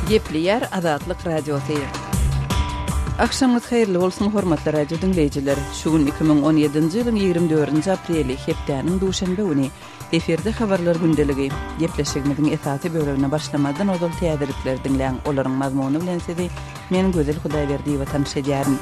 Gepleyer Azatlyk Radiosu. Akşamınız hayırlı olsun hormatly radio dinleyijiler. Şugun 2017-nji ýylyň 24-nji apreli hepdäniň duşanbe güni eferde habarlar gündeligi gepleşigimiň esasy bölümine başlamadan odal täzelikler dinleýän olaryň mazmuny bilen sizi men Gözel Hudaýberdi we tanışýaryn.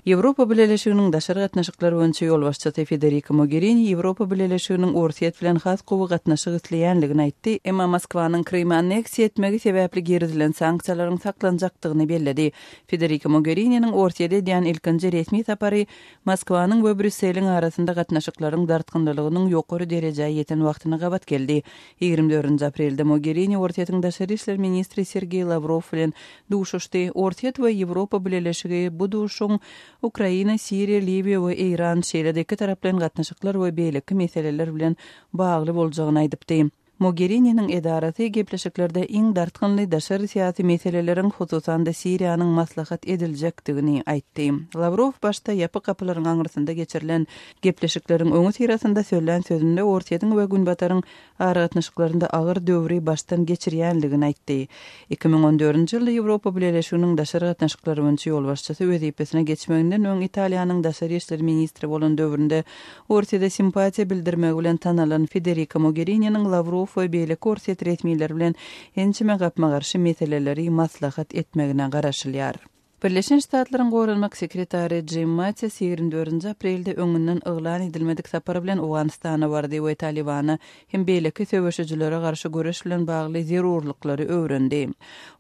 Ýewropa Birleşiginiň daşary gatnaşyklary boýunça ýol başçysy Federica Mogherini Ýewropa Birleşiginiň Orsiýet bilen has gowy gatnaşyk isleýänligini aýtdy, emma Moskwaның Krymy anneksiýa etmegi sebäpli geridilen sanksiýalaryň saklanjakdygyny belledi. Federica Mogheriniň Orsiýede diýen ilkinji resmi sapary Moskwaның we Brüsseliň arasynda gatnaşyklaryň dartgynlygynyň ýokary derejäge ýeten wagtyna gabat geldi. 24 aprelde Mogherini Orsiýetyň daşary işler ministri Sergey Lavrov bilen duşuşdy. Orsiýet we Ýewropa Birleşigi bu duşuň Ukraina, Siriya, Libiya we Iran şeýledeki taraplan gatnaşyklar we beýleki meseleler bilen bagly boljagyny aýdypdy. Mogheriniň edarasy gepleşiklerde iň dartgynly daşary syýasy meseleleriň hususan da Siriýanyň maslahat ediljekdigini aýtdy. Lavrov başda ýapy kapylaryň aňyrsynda geçirilen gepleşikleriň öňü sirasynda söýlen sözünde Orsiýetyň we Günbataryň ara gatnaşyklarynda agyr döwri başdan geçirýänligini aýtdy. 2014-nji ýylda Ýewropa Birleşiginiň daşary gatnaşyklary boýunça ýol başçysy wezipesine geçmeginden öň Italiýanyň daşary işler ministri bolan döwründe Orsiýede simpatiýa bildirmegi bilen tanalan Federica Mogheriniň Lavrov we beýleki Orsiýet resmiýetleri bilen ençime gapma garşy meseleleri maslahat etmegine garaşylýar. Birleşen Ştatlaryň Goralmak sekretary Jim Mattis 24 aprelde öňünden yglan edilmedik sapar bilen Awganistana bardy we Talibana hem beýleki söwüşçilere garşy görüş bilen bagly zerurlyklary öwrendi.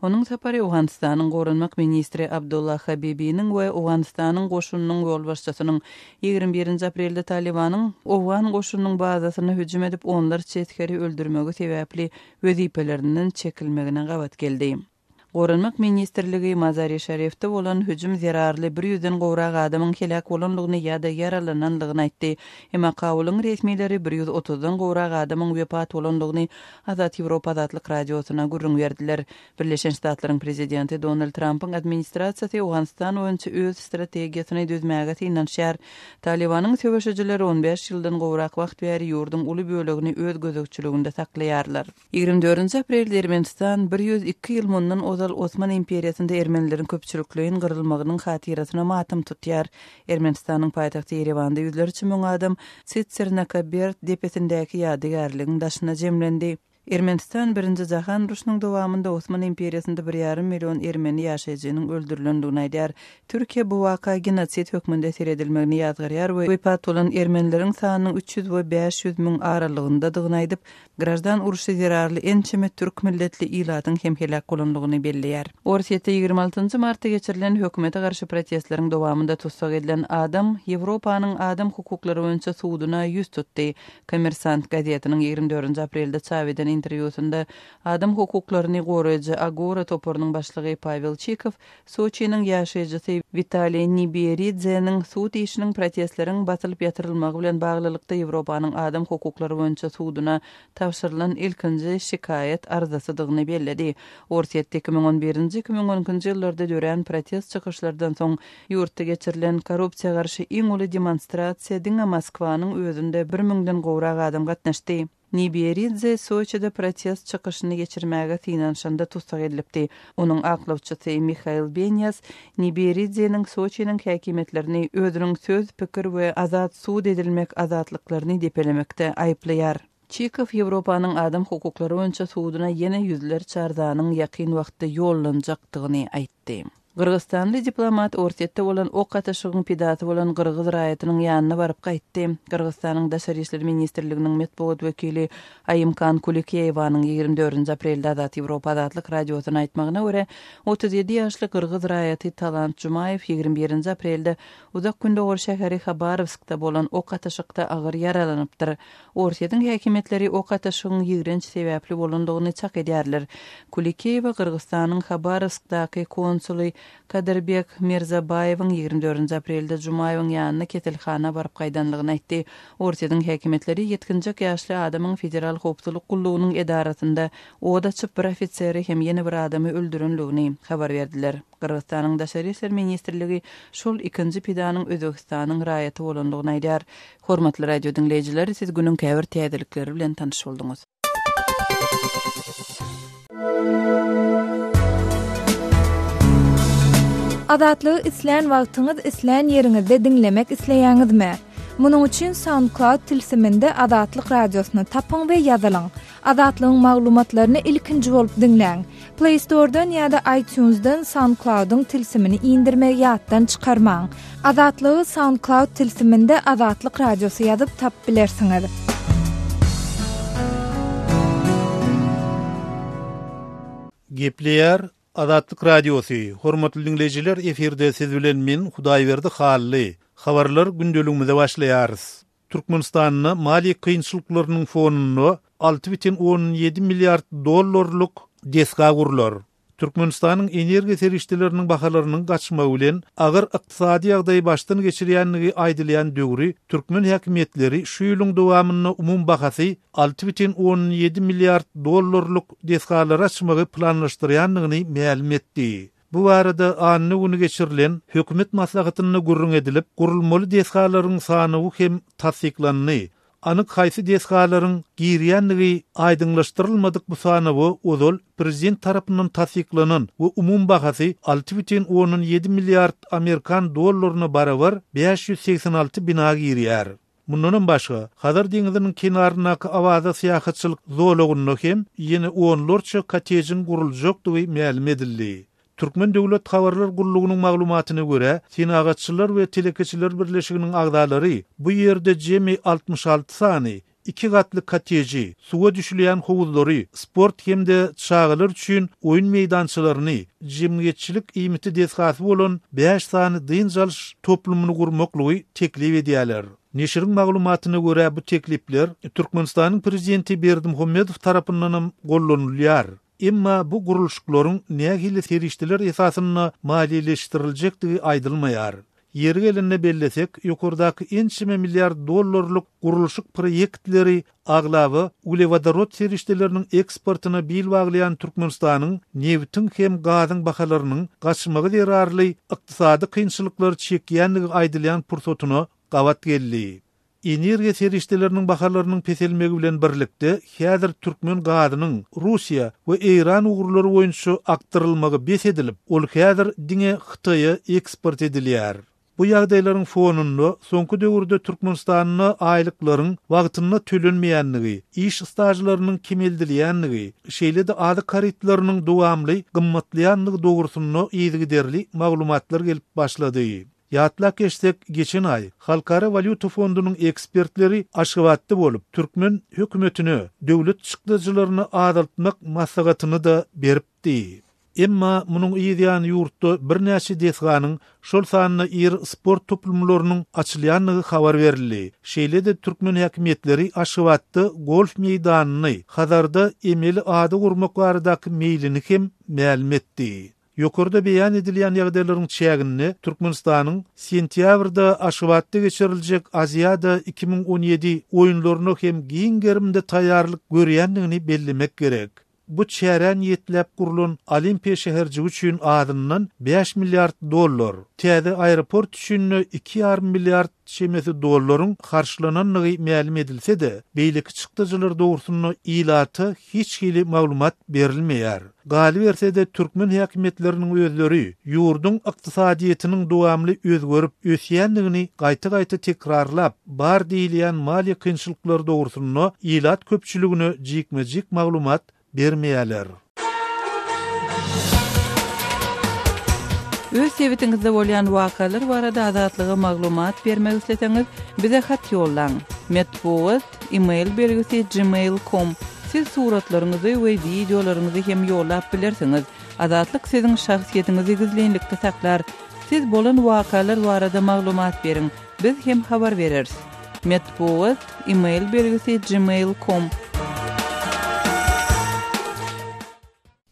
Onuň sapary Awganistanyň Goralmak ministri Abdullah Habibiniň we Awganistanyň goşunynyň ýol başçysynyň 21 aprelde Talibanyň Awgan goşunynyň bazasyna hüjüm edip onlar çetkeri öldürmegi sebäpli wezipelerinden çekilmegine gabat geldi. Goralmak ministrligi Mazar-i Şerifde bolan hüjüm zerarly 100-den gowrak adamyň helak bolanlygyny ýa-da yaralananlygyny aýtdy. Emma Kabulyň resmiýetleri 130-dan gowrak adamyň wepat bolanlygyny Azat Ýewropa Azatlyk radiosyna gurrun berdiler. Birleşen Ştatlaryň prezidenti Donald Trumpyň administrasiýasy Awganistan boýunça öz strategiýasyny düzmäge inanýar. Talibanyň söwüşçileri 15 ýyldan gowrak wagt bäri ýurdun uly bölegini öz gözegçiliginde saklaýarlar. 24 aprelde Ermenistan 102 ýyl mundan Osman imperiýasynda ermenilerin köpçülikliğinin gyrylmagynyň hatirasyna matym tutýar. Ermenistanyň paýtagty Yerewanda ýüzlerçe müň adam Setsernakabert depesindäki ýadygarlygyň daşyna jemlendi. Ermenistan 1-nji jahan ruşunyň dowamında Osman imperiýasynda 1,5 million ermeni ýaşaýjynyň öldürilendigini aýdýar. Türkiýe bu waka genosit hökmünde seredilmegini ýazgarýar we wepat bolan ermenileriň sanynyň 300 we 500 müň aralygyndadygyny aýdyp, grajdan uruşy zerarly ençeme türk milletli ilatyň hem helak bolanlygyny belleýär. Orsiýetde 26 martda geçirilen hökümete garşy protestleriň dowamında tutsak edilen adam Ýewropanyň adam hukuklary boýunça suwdyna ýüz tutdy. Kommersant gazetynyň 24 aprelde çap eden interwýusunda adam hukuklaryny goraýjy Agora toporunyň başlygy Pavel Chikov, Soçiýanyň ýaşaýjysy Vitaliy Niberidze'niň suwd işiniň protestleriň batylyp ýatyrylmagy bilen baglylykda Ýewropanyň adam hukuklary boýunça suwdyna tapşyrylan ilkinji şikayet arzasydygyny belledi. Orsiýetde 2011-2012 ýyllarda dören protest çykyşlardan soň ýurtda geçirilen korrupsiýa garşy iň uly demonstrasiýa diňe Moskwanyň özünde 1000-den gowrak adam gatnaşdy. Niberidze Soçiýede protest çykyşyny geçirmäge finanşanda tutsak edilipdi. Onuň aklawçysy Mikhail Benyas Niberidze'niň Soçiýanyň häkimetlerini özüniň söz, pikir we azat suwd edilmek azatlyklaryny depelemekde aýplaýar. Chikov Ýewropanyň adam hukuklary boýunça suwdyna ýene ýüzler çardanyň ýakyn wagtda ýollanjakdygyny aýtdy. Kırgızstanly diplomat Orsiýetde bolan ok ataşygyň pidaty bolan Kırgız raýatynyň ýanyna baryp gaýtdy. Kırgızstanyň daşary işler ministrliginiň metbuat wekili Aýymkan Kulikiýewaň 24 aprelde Azat Ýewropa Azatlyk radiosyna aýtmagyna görä 37 ýaşly Kırgız raýaty Talant Jumayew 21 aprelde uzak Gündogor şäheri Habarovskda bolan ok ataşykda agyr yaralanypdyr. Orsiýetiň häkimetleri ok ataşygyň ýigrenç sebäpli bolandygyny çak edýärler. Kulikiýewa Kırgızstanyň Habarovskdaky konsuly Kaderbek Mirzabayewiň 24 aprelde Jumayewiň ýanyna ketelhana baryp gaýdanlygyny aýtdy. Orsiýetiň häkimetleri 70 ýaşly adamyň federal howpsuzlyk gullugynyň edarasynda oda çyp bir ofiseri hem ýene bir adamy öldürenligini habar berdiler. Kırgızstanyň daşary işler ministrligi şol ikinji pidanyň Özbegistanyň raýaty bolandygyny aýdýar. Hormatly radio dinleýijiler, siz günüň käbir täzelikleri bilen tanyş boldunuz. Adatlygy isleýän wagtyňyz isleýän ýeriňizde dinlemek isleýäňizmi? Munuň üçin SoundCloud tilsiminde Adatlyk radiosyny tapyň we ýazylyň. Adatlygyň maglumatlaryny ilkinji bolup dinleň. Play Store'dan ýa-da iTunes'dan SoundCloud'un tilsimini indirmek ýatdan çykarmaň. Adatlygy SoundCloud tilsiminde Adatlyk radiosy ýazyp tap bilersiňiz. Gepleýär Adatlyk radiosy. Hormatly dinleýijiler, eferde siz bilen men Hudaýberdi Hally. Habarlar gündeligimize başlaýarys. Türkmenistanyň mali kynçylyklarynyň fonunu 6,17 milliard dollarlyk deska gurlar. Türkmenistanyň energiýa serişdeleriniň bahalarynyň gaçmagy bilen agyr ykdysady ýagdaý başdan geçirýänligi aýdylýan döwri türkmen häkimetleri şu ýylyň dowamyny umum bahasy 6,17 milliard dollarlyk deskalar açmagy planlaşdyrýanlygyny ma'lum etdi. Bu arada anny güni geçirilen hökümet maslahatyny gurrun edilip, gurulmaly deskalaryň sany hem tasdiklandy. Anyk haýsy deskalaryň girýänligi aýdyňlaşdyrylmadyk bu sanawy ozal prezident tarapyndan tasdiklanan we umum bahasy 6,17 milliard Amerikan dollaryna barabar 586 bina girýär. Mundan başga, Hazar deňiziniň kenarynaky awaza syýahatçylyk zolagyny hem ýene onlarça kotejin guruljakdygy ma'lum edildi. Türkmen Döwlet Habarlar Gurulugynyň maglumatyna görä, Senagatçylar we Telekeçiler Birleşiginiň agdalary bu ýerde jemi 66 sany 2 gatly koteji, suwa düşülýän howuzlary, sport hemde çağılar üçin oýun meýdançylaryny, jemgyýetçilik iýmiti deskasy bolan 5 sany dynjalş toplumyny gurmaklygy teklip edýärler. Neşiriň maglumatyna görä bu teklipler Türkmenistanyň prezidenti Berdimuhammedow tarapyndan gollanylýar. Emma bu guruluşlaryň nähili serişdeler esasyna maliýeleşdiriljekdigi aýdylmaýar. Ýeri gelende bellesek, ýokurdaky ençime milliard dollarlyk guruluşyk proýektleri aglawy ulevodorod serişdeleriniň eksportyna bil baglayan Türkmenistanyň neftiň hem gazyň bahalarynyň gaçmagy derarly ykdysady kynçylyklary çekýänligi aýdylýan pursatyna gawat geldi. Energiýa serişdeleriniň bahalarynyň peselmegi bilen birlikde häzir türkmen gazynyň Russiýa we Iran ugurlary boýunça aktyrylmagy bes edilip, ol häzir diňe Hytaýa eksport edilýär. Bu ýagdaýlaryň fonunda soňky döwürde Türkmenistanyň aýlyklaryň wagtyna tölenmeýänligi, iş stajlarynyň kemeldilýänligi, şeýle-de ady karitlarynyň dowamly gymmatlaýanlygy dogrusyny ýygyderli maglumatlar gelip başlady. Ýatlak geçsek, geçen ay Halkara Valyuta Fondunyň ekspertleri aşgabatdy bolup, Türkmen hökümetine döwlet çykdyjylaryny adaltmak maslahatyny da beripdi. Emma munyň ýa-da ýurtda bir näçe deskanyň şol sanyna ýer sport toplumlarynyň açylýanlygy habar berildi. Şeýle-de Türkmen häkimetleri aşgabatdy golf meýdanyny Hazarda emeli ady gurmak baradaky meýlini hem ma'lum etdi. Ýokurda beýan edilýän ýagdaýlaryň çägini Türkmenistanyň sentýabrda Aşgabatda geçiriljek Aziýada 2017 oýunlaryna hem giň gerimde taýýarlyk görýändigini bellemek gerek. Bu çären ýetlep gurulan Olimpiýa şäherji üçin adyndan 5 milliard dollar, täze aeroport üçin 2,5 milliard şemesi dollaryň karşylananlygy ma'lum edilse-de, beýleki çykdyjylar dogrusyny ilaty hiç hili maglumat berilmeýär. Gali berse-de Türkmen häkimetleriniň özleri ýurdun ykdysadyetiniň dowamly özgerip ösýändigini gaýta-gaýta tekrarlap, bar diýilýän mali kynçylyklar dogrusyny ilat köpçüligine jikmejik maglumat bermeýärler. Öz sebitingizde bolýan wakalar barada azatlyga maglumat bermek isleseňiz, bize hat ýollaň. Metbuat email belgisi gmail.com. Siz suratlaryňyzy we videolaryňyzy hem ýollap bilersiňiz. Azatlyk siziň şahsiýetiniňizi gizlenlikde saklar. Siz bolan wakalar barada maglumat beriň. Biz hem habar bereriz. Metbuat email belgisi gmail.com.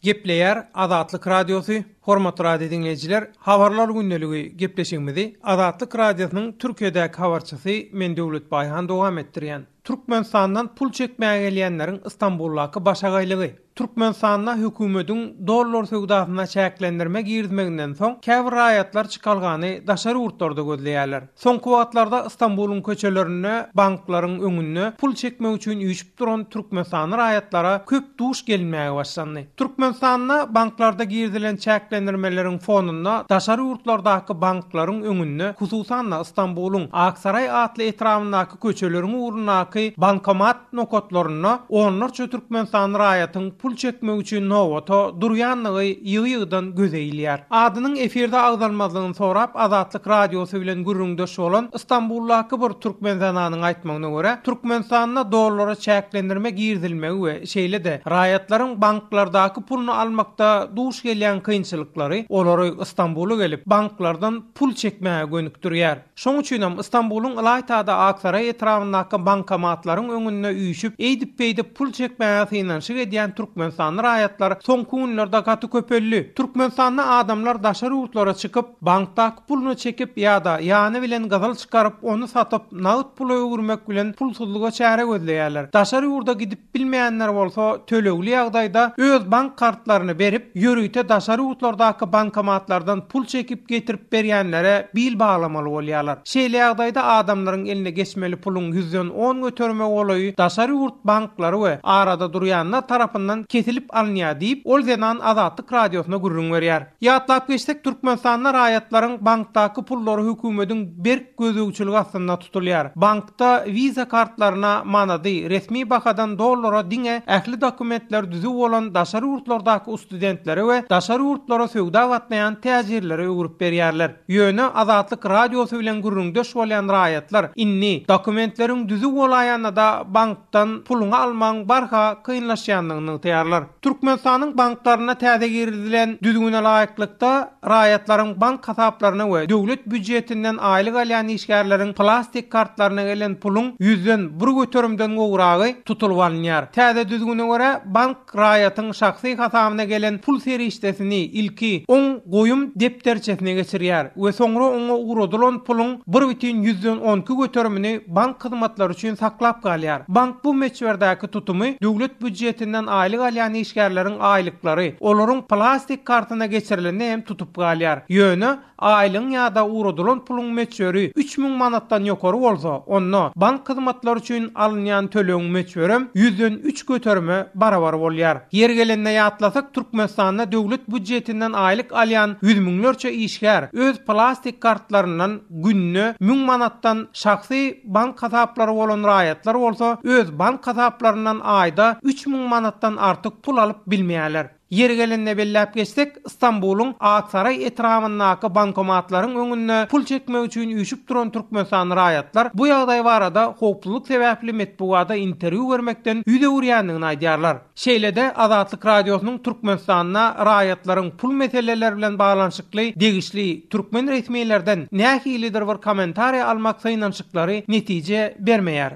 Gepleýär Azatlyk radiosu. Hormatly radio dinleýijiler, habarlar günneligi gepleşigimizi Azatlyk radiosynyň Türkiýedäki habarçysy men Döwlet Baýhan dowam etdirýän. Türkmenistandan pul çekmäge gelýänleriň Istanbullaky başagaýlygy. Türkmenistan'a hökümetin dollar söwdasyna çäklendirme girdmeginden soň käbir raýatlar çykalgany daşary urtlarda gözleýärler. Soňky wagtlarda İstanbulyň köçelerine, banklaryň öňüne pul çekmek üçin üýşüp duran Türkmenistan raýatlara köp duş gelmäge başlandy. Türkmenistan'a banklarda girdilen çäklendirmeleriň fonuna daşary urtlardaky banklaryň öňüne, hususan İstanbulyň Aksaray atly etramyndaky köçeleriň uğrunaky bankomat nokotlaryna onlarça Türkmenistan raýatyň pul çekmek üçin nowato durýanlygy ýygy-ýygydan gözeýilýär. Adynyň efirde agdalmadygyny sorap Azatlyk radiosy bilen gürrüňdeş bolan İstanbuldaky bir Türkmenistanyň aýtmagyna görä, Türkmenistana dollara çäklendirme girdilmegi we şeýle de raýatlaryň banklardaky pulny almakda duş gelýän kynçylyklary olary İstanbula gelip banklardan pul çekmäge gönükdirýär. Şoň üçin hem İstanbulyň Ilaytada Aksaray etramyndaky bankomatlaryň öňüne üýşüp eýdip pul çekmäge synanşyk edýän Türkmenistan raýatlar soňky günlerde gaty köpelli. Türkmenistanda adamlar daşary urtlara çykyp bankdaky pulny çekip ýa-da ýany bilen gazal çykaryp onu satyp nağd pul öwürmek bilen pulsuzlyga çäre gözleýärler. Daşary urda gidip bilmeýänler bolsa tölegli ýagdaýda öz bank kartlaryny berip ýörüýte daşary urtlardaky bankomatlardan pul çekip getirip berýänlere bil baglamaly bolýarlar. Şeýle ýagdaýda adamlaryň eline geçmeli pulun 110 götürme olaýy daşary urt banklary we arada durýanlar tarapyndan kesilip alınýar diýip ol zenan Azatlyk radiosyna gurrun berýär. Ýatlap geçsek Türkmenistanda raýatlaryň bankdaky pullary hökümetiň berk gözegçiligi astynda tutulýar. Bankda viza kartlaryna manady resmi bakadan dollara diňe ähli dokumentler düzü bolan daşary urtlardaky studentlere we daşary urtlara söwda gatnaýan täjirlere öwürüp berýärler. Ýöne Azatlyk radiosy bilen gurrundeş bolan raýatlar inni dokumentleriň düzü bolaýanyna da bankdan puluny almaň barha kynlaşýanlygyny taýýarlar. Türkmenistanyň banklaryna täze girdilen düzgüne laýyklykda raýatlaryň bank hasaplaryna we döwlet büdjetinden aýlyk alýan işgärleriň plastik kartlaryna gelen pulun 100den bir götürümden gowragy tutulup alınýar. Täze düzgüne görä bank raýatyň şahsy hasabyna gelen pul serişdesini ilki 10 goýum depterçesine geçirýär we soňra oňa uğradylan pulun 1,12 götürümini bank hyzmatlary üçin saklap galýar. Bank bu meçberdaky tutumy döwlet büdjetinden aýlyk alýan işgärleriň aýlyklary olaryň plastik kartyna geçirilende hem tutup galýar. Ýöne aýlyň ýa-da uğradylan pulun meçberi 3000 manatdan ýokary bolsa, onda bank hyzmatlary üçin alynýan tölegiň meçberi 100den 3 götürme barabar bolýar. Yer gelende ýatlasak Türkmenistanda döwlet büdjetinden aýlyk alýan 100 miňlerçe işgär öz plastik kartlaryndan günne 1000 manatdan şahsy bank hasaplary bolan raýatlar bolsa, öz bank hasaplaryndan aýda 3000 manatdan artyk pul alyp bilmeýärler. Yer gelende belläp geçsek İstanbulyň Aksaray etramyndaky bankomatlaryň öňüne pul çekmek üçin üýşüp duran Türkmenistan raýatlar bu ýagdaý barada howpsuzlyk sebäpli metbuada interwiu bermekden ýüze urýanlygyny aýdýarlar. Şeýle-de Azatlyk radiosynyň Türkmenistana raýatlaryň pul meseleleri bilen baglanyşykly degişli türkmen resmiýetlerden nähilidir bir kommentariýa almak synanşyklary netije bermeýär.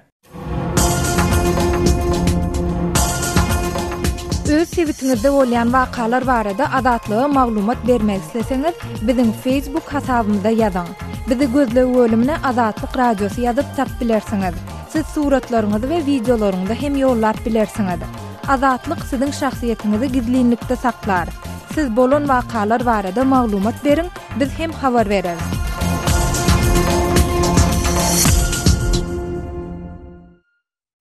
Öz sebitiňizde bolýan wakalar barada adatlyga maglumat bermek isleseňiz, biziň Facebook hasabymyzda ýazyň. Bizi gözlegi bölümine Azatlyk radiosy ýazyp tap bilersiňiz. Siz suratlaryňyzy we videolaryňyzy hem ýollap bilersiňiz. Azatlyk siziň şahsiýetiniňizi gizlinlikde saklar. Siz bolan wakalar barada maglumat beriň, biz hem habar bereriz.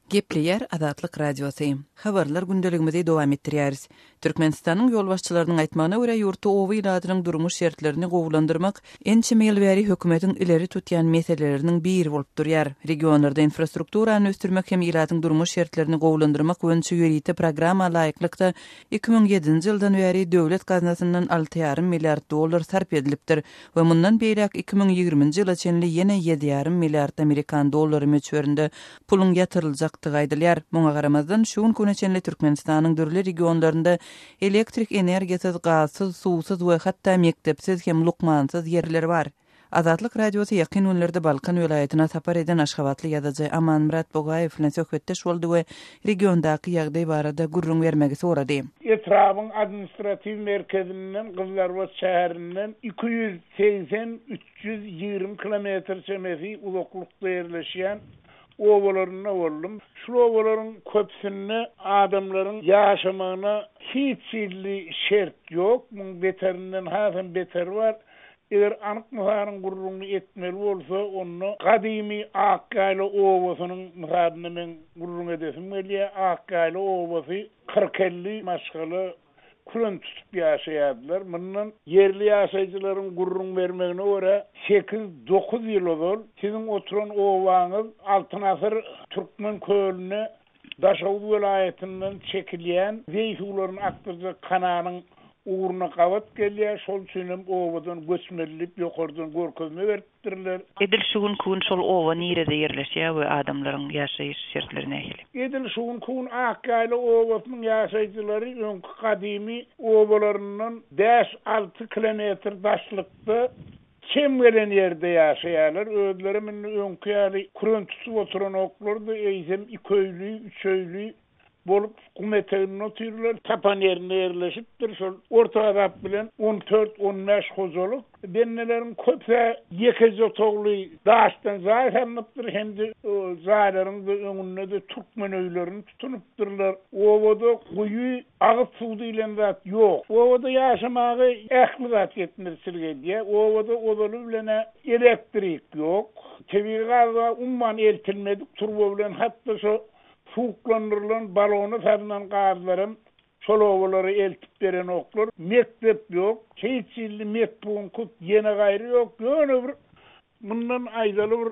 Gepleyer Azatlyk radiosy. Habarlar gündeligimizi dowam etdirýäris. Türkmenistanyň ýol başçylarynyň aýtmagyna görä ýurtda owy iladynyň durmuş şertlerini gowulandyrmak ençe meýilbäri hökümetiň ileri tutýan meseleleriniň biri bolup durýar. Regionlarda infrastrukturany östürmek hem iladynyň durmuş şertlerini gowulandyrmak öňçe ýörüýte programma laýyklykda 2007-nji ýyldan bäri döwlet gaznasyndan 6,5 milliard dollar sarp edilipdir we mundan beýrak 2020-nji ýyla çenli ýene 7,5 milliard Amerikan dollary meçberinde pulun ýatyryljakdygy aýdylýar. Muňa garamazdan şu gün köneçenli Türkmenistanyň dürli regionlarynda elektrik energiýasyz, gazsyz, suwsyz we hatda mektepsiz hem lukmansyz ýerler bar. Azatlyk radiosy ýakyn günlerde Balkan welaýatyna sapar eden Aşgabatly ýazyjy Aman Murat Bogaýew bilen söhbetdeş boldy we regiondaky ýagdaý barada gurrun bermegi sorady. Etrabyň administrativ merkezinden Gyzlarbaş şäherinden 280-320 kilometr çemesi uzaklykda ýerleşýän ovalarına oldum. Şu ovaların köpsünne adamların yaşamağına hiç illi şert yok. Bunun beterinden hasan beter var. Eğer anık mıharın gururunu etmeli olsa onu kadimi Akkaylı Ovası'nın mıharını men gururun edesim. Öyle Akkaylı Ovası 40-50 maşgalı Kur'an tutup yaşayadılar. Bundan yerli yaşayıcıların gururun vermeğine göre 8-9 yıl olur. Sizin oturan ovanız altın asır Türkmen köylüne Daşavuz vilayetinden çekilyen Zeyhuların aktırca kananın uğruna kavat geliyor. Şol sünem ovadan göçmelilip yokardan görkezme verttirler. Edil şugun kuun şol ova nirede yerleşiyor ve adamların yaşayış şertlerine ehli. Edil şugun kuun Akkaylı Ovası'nın yaşayıcıları önkü kadimi ovalarından 5-6 kilometre daşlıkta Çem gelen yerde yaşayalar. Ödülerimin önkü yani Kur'an tutup oturan oklardı. Eysem 2 köylü, 3 köylü bolup kumeteğinin otururlar. Tapan yerine yerleşiptir. Şol orta adap bilen 14-15 hozoluk. Dennelerin köpse yekece toğlu dağıştan zahir anlıptır. Hem de zahirlerin de önüne de Türkmen öylerini tutunuptırlar. Ovada kuyu ağıt suğdu ile zat yok. Ovada yaşamağı ehli zat yetmirsilge diye. Ovada odalı bilene elektrik yok. Teviğazda umman eltilmedik. Turbo bilen hatta şu suuklanırılan balonu sarınan gazlarım şolovaları eltip veren oklar. Mektep yok. Çeyçilli metbuğun kut yeni gayrı yok. Yönü bir bundan aydalı bir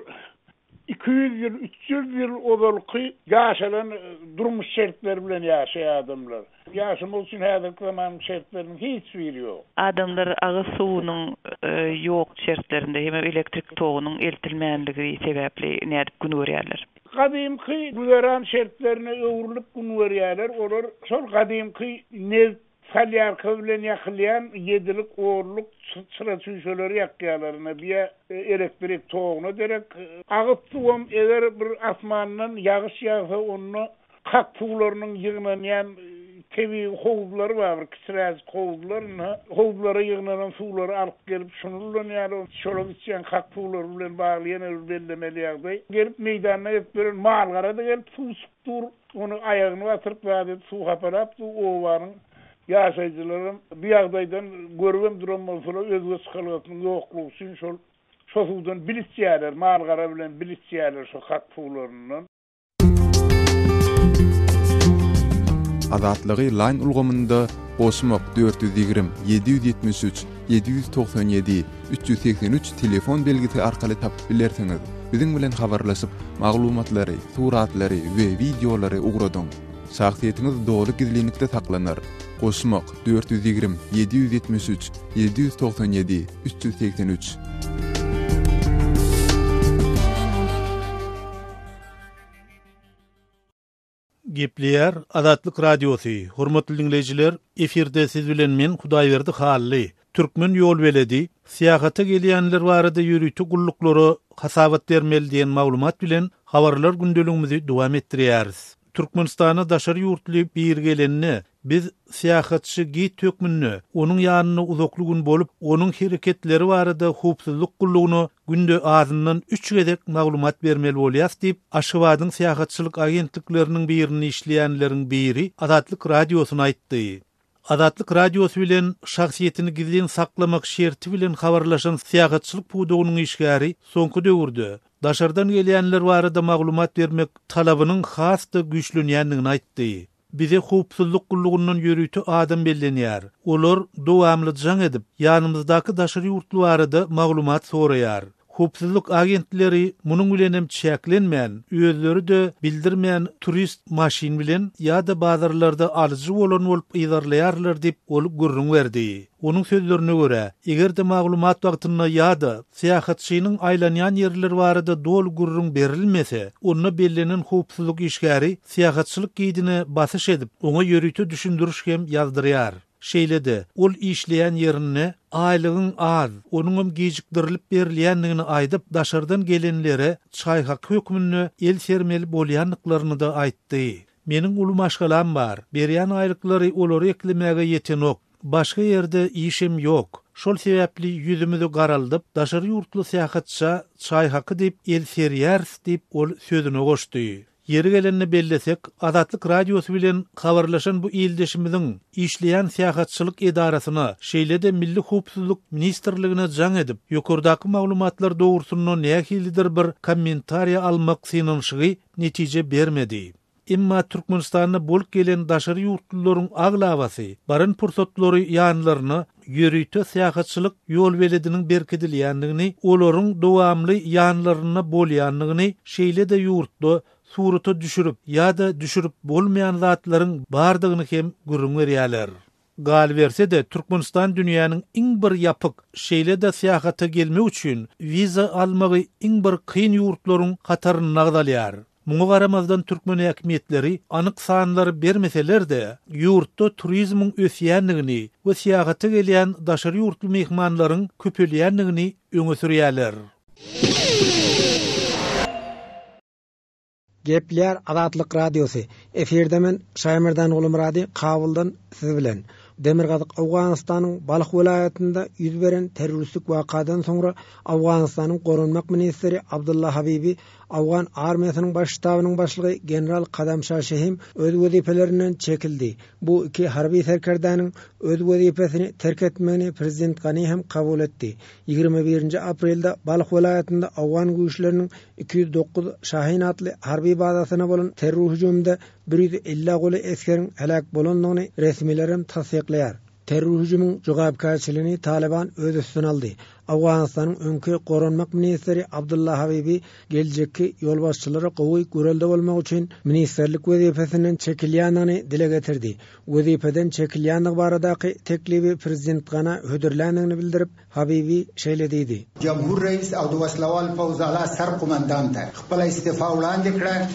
200 yıl, 300 yıl odalıkı yaşanan durmuş şertler bilen yaşayan adamlar. Yaşam için her zaman şertlerinin hiç biri yok. Adamlar ağız suğunun yok şertlerinde hem elektrik toğunun eltilmeyenliği sebeple nedip gün görüyorlar. Kadimki güveran şertlerine öwrülüp gün veriyorlar. Olur sol kadimki ne salyar kavlen yakılayan yedilik oğurluk sıra suyşoları yakyalarına bir elektrik toğunu derek ağıt suğum eğer bir asmandan yağış yağsa onu kak puğlarının yığınayan tevi hovuzları var. Kısıraz hovuzlarına hovuzlara yığınanan suğları alıp gelip şunurlan yani şolak içen kak puğları bilen bağlayan bellemeli yağday. Gelip meydanına hep böyle mağalgara da gelip su sıktur. Onu ayağını batırıp vadet su kaparap su ovanın yaşayıcıların bir yağdaydan görvem duramaz sonra özgü sıkalıgatının yokluğu için şol sudan bilisçiyalar, mağalgara bilen bilisçiyalar şu kak puğlarından. Azatlığı line ulgamında Osmok 420 773 797 383 telefon belgisi arkaly tapyp bilersiňiz. Biziň bilen habarlaşyp maglumatlary, suratlary we videolary ugradyň. Şahsiýetiňiz dogry gizlilikde saklanır. Osmok 420 773 797 383. Gepleýär Azatlyk Radiosu. Hormatly dinleýijiler, efirde siz bilen men Hudaýberdi Hally. Türkmen ýol beledi, syýahata gelýänler barada ýürüýti gulluklary hasabat bermeli diýen maglumat bilen habarlar gündeligimizi dowam etdirýäris. Türkmenistana daşary ýurtly bir gelenni biz syýahatçy Git Tökmünni onuň ýanyna uzaklygyň bolup onuň hereketleri barada hupsuzlyk gullugyny günde azyndan 3 gezek maglumat bermeli bolýas diýip Aşgabatyň syýahatçylyk agentlikleriniň birini işleýänleriň biri Azatlyk Radiosyna aýtdy. Azatlyk Radiosu bilen şahsiýetini gizlin saklamak şerti bilen habarlaşan syýahatçylyk pudugynyň işgäri soňky döwürde daşardan gelýänler barada maglumat bermek talabynyň hasda güýçlenýändigini aýtdy. Bize hupsuzlyk gullugynyň ýürüýti adam bellenýär. Olar dowamly jaň edip ýanymyzdaky daşary ýurtly barada maglumat soraýar. Hupsuzlyk agentleri munyň bilen hem çäklenmän, özleri de bildirmeýän turist maşin bilen ýa-da bazarlarda alyjy bolan bolup ýazarlaýarlar diýip olup gurrun berdi. Onuň sözlerine görä, eger de maglumat wagtyna ýa-da syýahatçynyň aýlanýan ýerler barada dol gurrun berilmese, onda bellenen hupsuzlyk işgäri syýahatçylyk gidine basyş edip, oňa ýörüýti düşündiriş hem ýazdyrýar. Şeýlede, ol işleýän ýerine aýlygyň az, onuň gejikdirilip berilýändigini aýdyp daşardan gelenlere çaýhak hökmüni el sermeli bolýanlyklaryny da aýtdy. Meniň uly maşgalam bar, berýän aýlyklary olary eklemäge ýetenok. Başga ýerde işim ýok. Şol sebäpli yüzümüzü garaldyp, daşary ýurtly syýahatça çay haky diýip el serýärs diýip ol sözüne goşdy. Yeri gelenini bellesek, Azatlyk Radiosu bilen habarlaşan bu ildeşimiziň işleýän syýahatçylyk edarasyna, şeýle-de Milli Howpsuzlyk Ministrligine jaň edip, ýokurdaky maglumatlar dogrusundan nähilidir bir kommentariýa almak synanyşygy netije bermedi. Imma Türkmenistanyna bolup gelen daşary ýurtlularyň aglawasy, barın pursatlary ýanlaryny ýörüýte syýahatçylyk ýol belediniň berkidilýändigini, olaryň dowamly ýanlaryna bolýandygyny, şeýle-de ýurtda suruta düşürüp ýa-da düşürüp bolmaýan zatlaryň bardygyny hem gürrüň berýärler. Gal berse de Türkmenistan dünýäniň iň bir ýapyk, şeýle-de syýahata gelmek üçin viza almagy iň bir kyn ýurtlaryň kataryna agdalýar. Muňa garamazdan Türkmen häkimetleri anyk sanlary bermeseler-de, ýurtda turizmiň ösýändigini we syýahata gelýän daşary ýurtly mehmanlaryň köpelýändigini öňe sürýärler. Gepler Azatlyk Radiosu. Eferde men Şaýmyrdan Ulumrady Kabuldan siz bilen. Demirgazyk Awganystanyň Balyk welaýatynda ýüz beren terroristlik wakadan soňra Awganystanyň Gorunmak ministri Abdullah Habibi Awgan armiýasynyň baş ştabynyň başlygy general Kadamşah Şehim öz wezifelerinden çekildi. Bu iki harby serkerdanyň öz wezifesini terk etmegini prezident Gani hem kabul etdi. 21 aprelde Balyk welaýatynda Awgan güýçleriniň 209 Şahin atly harby bazasyna bolan terror hüjüminde 150 goly eskeriň helak bolandygyny resmilerim tasdikleýär. Terror hüjümüň jogapkarçylygyny Taliban öz üstüne aldy. Awganystanyň öňki Gorunmak ministri Abdullah Habibi geljekki ýolbaşçylary gowy görelde bolmak üçin ministerlik wezifesinden çekilýändigini dile getirdi. Wezifeden çekilýändig baradaky teklibi prezident gana hödürländigini bildirip Habibi şeýle diýdi. Jamhur reis Abdullah Fawzala sarkomandanta hypala istifa ulandy kra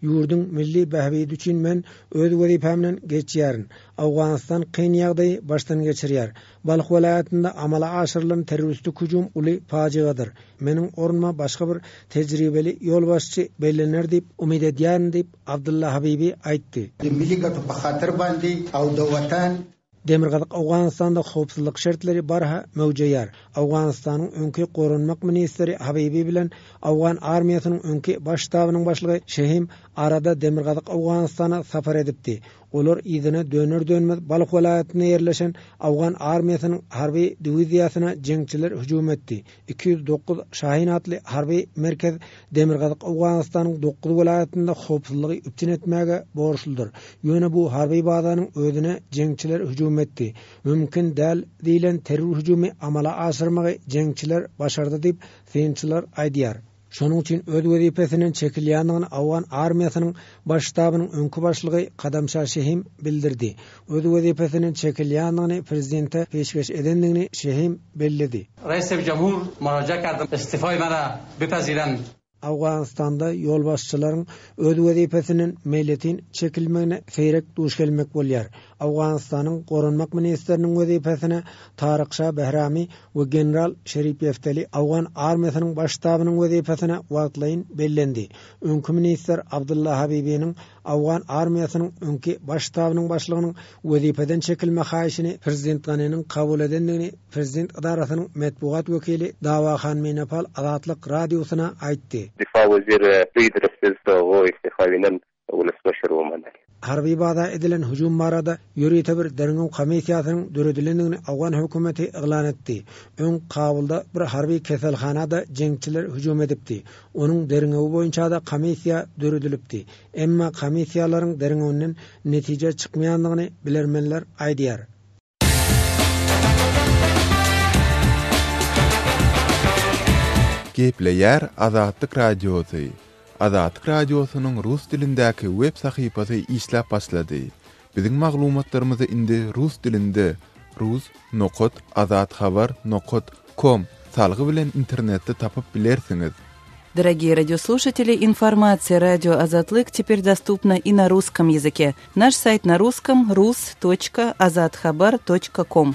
Ýurdun milli bähbidi üçin men öz wezifemden geçýärin. Awganystan kyn ýagdaýy başdan geçirýär. Balyk welaýatynda amala aşyrylan terroristlik hüjüm uly fajigadyr. Meniň ornuma başga bir tejribeli ýolbaşçy bellener diýip umyt edýärin diýip Abdullah Habibi aýtdy. Milli gaty pahatyr bandi aw dowatan Demirgazyk Awganystanda howpsuzlyk şertleri barha mewjudýar. Awganystanyň öňki Gorunmak ministri Habibi bilen Awgan armiýasynyň öňki baş ştabynyň başlygy Şehim arada Demirgazyk Awganystana safar edipdi. Olar ýygyna döner-dönmez Balyk welaýatyna ýerleşen Awgan armiýasynyň harby diwiziýasyna jeňçiler hüjüm etdi. 209 Şahin atly harby merkez Demirgazyk Awganystanyň 9 welaýatynda howpsuzlygy üptin etmäge borçludyr. Ýöne bu harby bazanyň özüne jeňçiler hüjüm etdi. Mümkin däl diýilen terror hüjümi amala aşyrmagy jeňçiler başardy diýip synçylar aýdýar. Şonuň üçin öz wezifesinden çekilýändigini Awgan armiýasynyň baş ştabynyň öňki başlygy Kadamşah Şehim bildirdi. Öz wezifesinden çekilýändigini prezidente peşkeş edendigini Şehim bellidi. Reis-i Cumhur muraca kardım. İstifayı bana bipazilen. Awganystanda ýolbaşçylaryň öz wezifesinden meýletin çekilmegine seýrek duş gelmek bolýar. Awganystanyň Gorunmak ministriniň wezifesine Tarykşah Behrami we general Şerip Yefteli Awgan armiýasynyň baş ştabynyň wezifesine wagtlaýyn bellendi. Öňki minister Abdullah Habibiň Awgan armiýasynyň öňki baş ştabynyň başlygynyň wezifeden çekilme haýyşyny prezident Ganynyň kabul edendigini prezident idarasynyň metbuat wekili Dawahan Menapal Azatlyk Radiosyna aýtdy. Difa weziri Beýdirip o istifawynyň ulusbaşary bolmaly. Harby bada edilen hüjüm barada ýörüýte bir derňew komissiýasynyň döredilendigini Awgan hökümeti eglan etdi. Öň Kabulda bir harby keselhanada jeňçiler hüjüm edipdi. Onuň derňewi boýunça da komissiýa döredilipdi. Emma komissiýalaryň derňewinden netije çykmaýandygyny bilermenler aýdýar. Gepleýär Azatlyk Radiosu. Azatlyk Radiosynyň rus dilindäki web sahypasy işläp başlady. Biziň maglumatlarymyzy indi rus dilinde rus.azatxabar.com salgy bilen internetde tapyp bilersiňiz. Дорогие радиослушатели, информация радио «Азатлык» теперь доступна и на русском языке. Наш сайт на русском rus.azatxabar.com.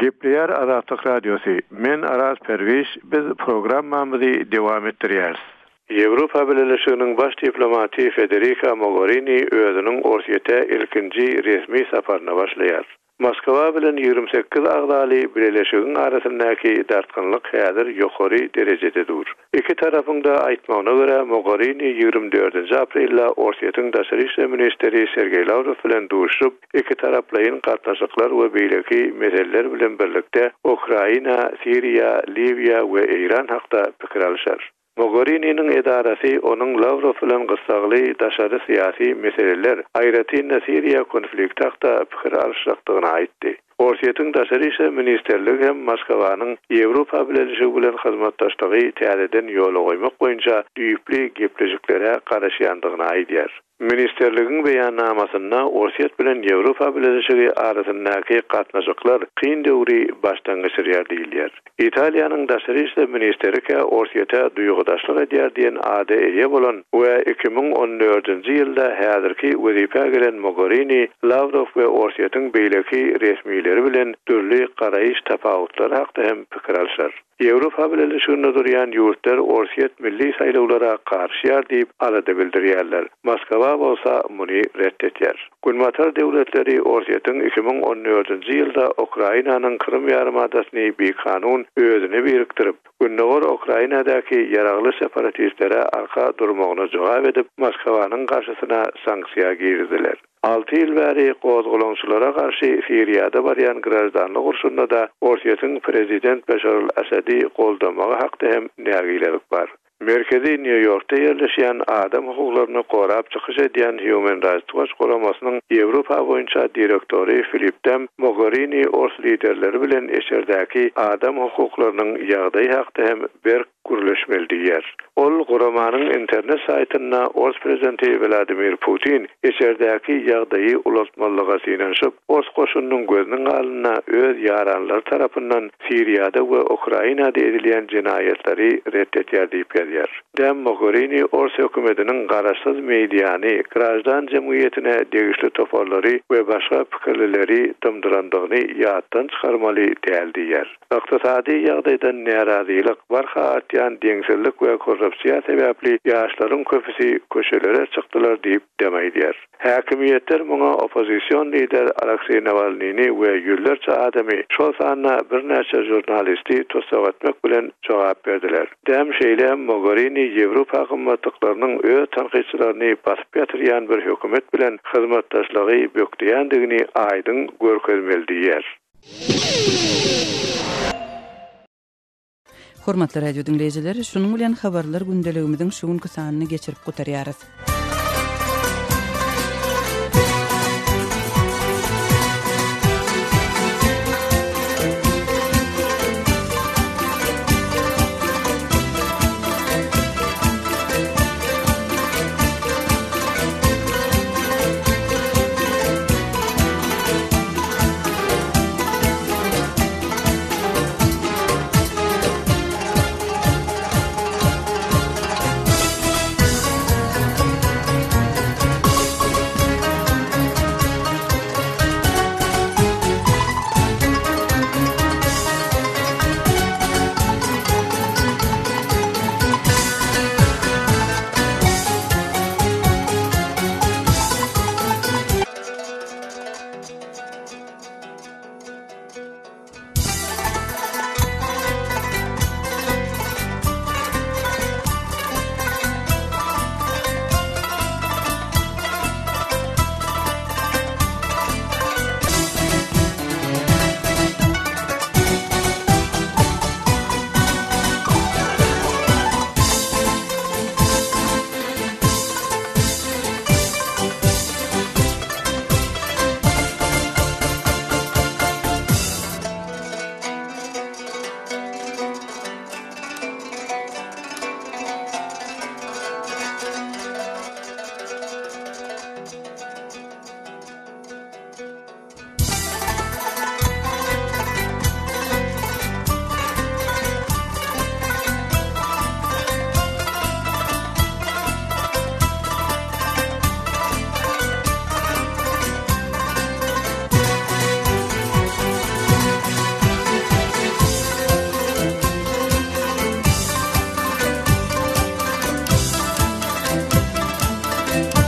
Gepleýär Azatlyk Radiosu. Men Aras Perwiş, biz programmamyzy dowam etdirýäris. Ýewropa Birleşiginiň baş diplomati Federica Mogherini özüniň Orsiýete ilkinji resmi saparyna başlaýar. Moskwa bilen 28 agdaly Birleşigiň arasyndaky dartgynlyk häzir ýokary derejededir. Iki tarapyň da aýtmagyna görä Mogherini 24 aprelde Orsiýetyň daşary işler ministeri Sergey Lavrov bilen duruşup, iki taraplaryň gatnaşyklar we beýleki meseleler bilen birlikde Ukraina, Siriýa, Libiýa we Iran hakda pikir alýar. Mogherini'nin edarasi onun Lavrov bilen gysagly daşary syýasy meseleler, aýratyn Siriýa konflikti hakda pikir alýşykdygyny aýtdy. Orsiýetyň daşary işler ministerligi hem Moskwanyň Ýewropa Birleşigi bilen hyzmatdaşlygy täzeden ýola goýmak boýunça düýpli gepleşiklere garaşýandygyny aýdýar. Ministerligiň beýannamasyna Orsiýet bilen Ýewropa Birleşigi arasyndaky gatnaşyklar kyn döwri başdan geçirýär diýilýär. Italiýanyň daşary işler ministeri Orsiýete duýgudaşlyk edýär diýen ady eýe bolan we 2014-nji ýylda häzirki wezipä gelen Mogherini, Lavrov we Orsiýetyň beýleki resmileri bilen türli garaýyş tapawutlary hakda hem pikir alýar. Ýewropa Birleşiginde durýan ýurtlar Orsiýet milli saýlawlara garşy diýip alada bildirýärler. Moskwa bolsa muny reddetýär. Gulmatar döwletleri Orsiýetyň 2014-nji ýylda Ukrainanyň Krym ýarymadasyny bir kanun özüne birikdirip, günnäger Ukrainadaky ýaragly separatistlere arka durmagyna jogap edip, Moskwanyň garşysyna sanksiýa girdiler. 6 ýyl bäri gozgulançylara garşy Siriýada barýan grajdanlyk urşunda da Orsiýetyň prezident Beşar el-Asadi goldamagy hakda hem nägilelik bar. Merkezi New York'ta yerleşen adam hukuklaryny gorap çykyş edýän Human Rights Watch guramasynyň Ýewropa boýunça direktori Filip Dem Mogherini ors liderleri bilen eşerdäki adam hukuklarynyň ýagdaýy hakda hem bir gürleşmeli diýär. Ol guramanyň internet saýtyna ors prezidenti Vladimir Putin eşerdäki ýagdaýy ulatmalyga synanyşyp, ors goşunynyň gözüniň alyna öz ýaranlar tarapyndan Siriýada we Ukrainada edilýän jinayetleri reddetýär diýip ýazýar. Dem Mogherini ors hökümetiniň garaşsyz mediýany, grajdan jemgyýetine degişli toparlary we başga pikirleri dymdyrandygyny ýatdan çykarmaly däl diýär. Ykdysady ýagdaýdan närazylyk barha atýan deňsizlik we korrupsiýa sebäpli ýaşlaryň köpüsi köşelere çykdylar diýip demeýär. Häkimiýetler muňa opozisiýon lider Aleksey Navalnyni we ýüllerçe adamy, şol sanyna bir näçe jurnalisti tutsak etmek bilen jogap berdiler. Dem şeýle Mogherini Ýewropa gymmatlyklarynyň öz tanqyçylaryny basyp ýatyrýan bir hökümet bilen hyzmatdaşlygy bökdýändigini aýdyn görkezmeli diýär. Hormatly radio dinleýijiler, şunuň bilen habarlar gündeligimiziň şu günkü sanyny geçirip gutarýarys. Müzik